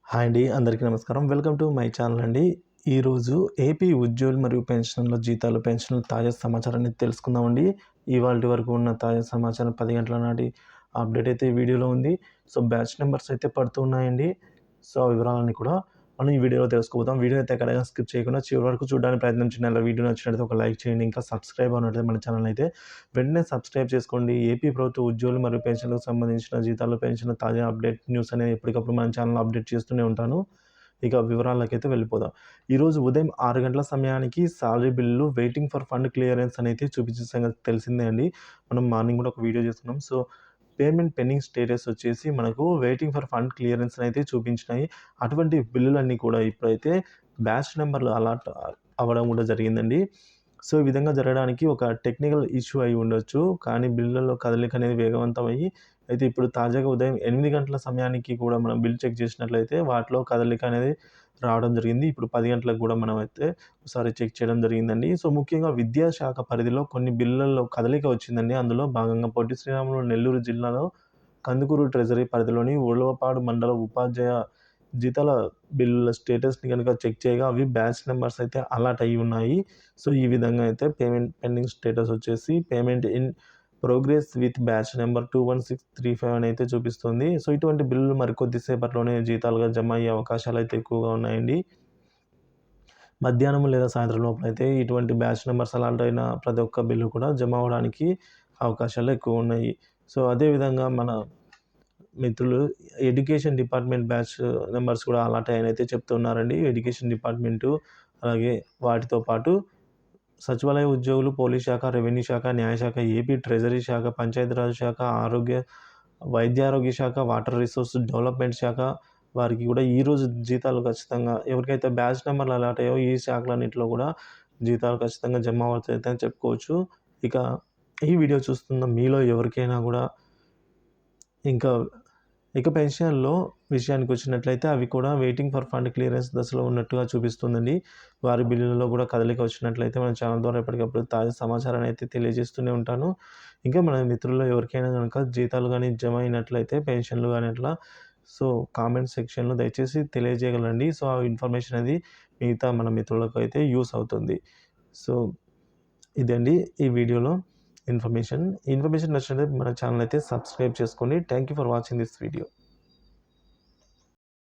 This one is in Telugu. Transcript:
హాయ్ అండి. అందరికీ నమస్కారం. వెల్కమ్ టు మై ఛానల్ అండి. ఈరోజు ఏపీ ఉద్యోగులు మరియు పెన్షనర్ల జీతాలు, పెన్షన్ల తాజా సమాచారాన్ని తెలుసుకుందామండి. ఇవాల్టి వరకు ఉన్న తాజా సమాచారం 10 గంటల నాటి అప్డేట్ అయితే ఈ వీడియోలో ఉంది. సో, బ్యాచ్ నంబర్స్ అయితే పడుతూ ఉన్నాయండి. సో, ఆ వివరాలన్నీ కూడా మనం ఈ వీడియోలో తెలుసుకోబోతాం. వీడియో అయితే ఎక్కడైనా స్కిప్ చేయకుండా చివరి వరకు చూడడానికి ప్రయత్నించండి. అలా వీడియో నచ్చినట్లయితే ఒక లైక్ చేయండి. ఇంకా సబ్స్క్రైబ్ అవ్వనట్లయితే మన ఛానల్ అయితే వెంటనే సబ్స్క్రైబ్ చేసుకోండి. ఏపీ ప్రభుత్వ ఉద్యోగులు మరియు పెన్షన్లకు సంబంధించిన జీతాలు, పెన్షన్ల తాజా అప్డేట్ న్యూస్ అనేది ఎప్పటికప్పుడు మన ఛానల్‌లో అప్డేట్ చేస్తూనే ఉంటాను. ఇక వివరాలకైతే వెళ్ళిపోదాం. ఈరోజు ఉదయం 6 గంటల సమయానికి సాలరీ బిల్లులు వెయిటింగ్ ఫర్ ఫండ్ క్లియరెన్స్ అనైతే చూపించిన సంగతి తెలిసిందే అండి. మనం మార్నింగ్ కూడా ఒక వీడియో చేస్తున్నాం. సో, పేమెంట్ పెండింగ్ స్టేటస్ వచ్చేసి మనకు వెయిటింగ్ ఫర్ ఫండ్ క్లియరెన్స్ అయితే చూపించినాయి. అటువంటి బిల్లులన్నీ కూడా ఇప్పుడైతే బ్యాచ్ నంబర్‌లు అలాట్ అవ్వడం కూడా జరిగిందండి. సో, ఈ విధంగా జరగడానికి ఒక టెక్నికల్ ఇష్యూ అయి ఉండొచ్చు. కానీ బిల్లులలో కదలిక అనేది వేగవంతమయ్యి అయితే ఇప్పుడు తాజాగా ఉదయం 8 గంటల సమయానికి కూడా మనం బిల్ చెక్ చేసినట్లయితే వాటిలో కదలిక అనేది రావడం జరిగింది. ఇప్పుడు 10 గంటలకు కూడా మనమైతే ఒకసారి చెక్ చేయడం జరిగిందండి. సో, ముఖ్యంగా విద్యాశాఖ పరిధిలో కొన్ని బిల్లుల్లో కదలిక వచ్చిందండి. అందులో భాగంగా పొట్టి శ్రీరాములు నెల్లూరు జిల్లాలో కందుకూరు ట్రెజరీ పరిధిలోని ఉలవపాడు మండల ఉపాధ్యాయ జీతాల బిల్లుల స్టేటస్‌ని గనుక చెక్ చేయగా అవి బ్యాచ్ నంబర్స్ అయితే అలాట్ అయ్యి ఉన్నాయి. సో, ఈ విధంగా అయితే పేమెంట్ పెండింగ్ స్టేటస్ వచ్చేసి payment in progress with batch number 21635 అని అయితే చూపిస్తుంది. సో, ఇటువంటి బిల్లులు మరికొద్ది సేపట్లోనే జీతాలుగా జమ అయ్యే అవకాశాలైతే ఎక్కువగా ఉన్నాయండి. మధ్యాహ్నం లేదా సాయంత్రం లోపలైతే ఇటువంటి బ్యాచ్ నంబర్స్ అలాట్ అయిన ప్రతి ఒక్క బిల్లు కూడా జమ అవ్వడానికి అవకాశాలు ఎక్కువున్నాయి. సో, అదే విధంగా మన మిత్రులు ఎడ్యుకేషన్ డిపార్ట్‌మెంట్ బ్యాచ్ నంబర్స్ కూడా అలాట్ అయ్యాయనైతే చెప్తున్నారండి. ఎడ్యుకేషన్ డిపార్ట్‌మెంటు అలాగే వాటితో పాటు సచివాలయ ఉద్యోగులు, పోలీస్ శాఖ, రెవెన్యూ శాఖ, న్యాయశాఖ, ఏపీ ట్రెజరీ శాఖ, పంచాయతీరాజ్ శాఖ, వైద్యారోగ్య శాఖ, వాటర్ రిసోర్స్ డెవలప్‌మెంట్ శాఖ వారికి కూడా ఈరోజు జీతాలు ఖచ్చితంగా ఎవరికైతే బ్యాచ్ నంబర్‌లు అలాట్ అయ్యాయో ఈ శాఖలన్నిటిలో కూడా జీతాలు ఖచ్చితంగా జమ అవుతాయని చెప్పుకోవచ్చు. ఇక ఈ వీడియో చూస్తున్న మీలో ఎవరికైనా కూడా ఇంకా ఇక పెన్షన్‌లో విషయానికొచ్చినట్లయితే అవి కూడా వెయిటింగ్ ఫర్ ఫండ్ క్లియరెన్స్ దశలో ఉన్నట్టుగా చూపిస్తుందండి. వారి బిల్లులలో కూడా కదలిక వచ్చినట్లయితే మన ఛానల్ ద్వారా ఎప్పటికప్పుడు తాజా సమాచారాన్ని అయితే తెలియజేస్తూనే ఉంటాను. ఇంకా మన మిత్రుల్లో ఎవరికైనా గనుక జీతాలు గాని జమ అయినట్లయితే పెన్షన్‌లు గాని అట్లా సో, కామెంట్ సెక్షన్‌లో దయచేసి తెలియజేయగలండి. సో, ఆ ఇన్ఫర్మేషన్ అనేది మిగతా మన మిత్రులకు అయితే యూజ్ అవుతుంది. సో, ఇదండి ఈ వీడియోలో ఇన్ఫర్మేషన్. ఈ ఇన్ఫర్మేషన్ నచ్చినట్లయితే మన ఛానల్ అయితే సబ్స్క్రైబ్ చేసుకోండి. Thank you for watching this video.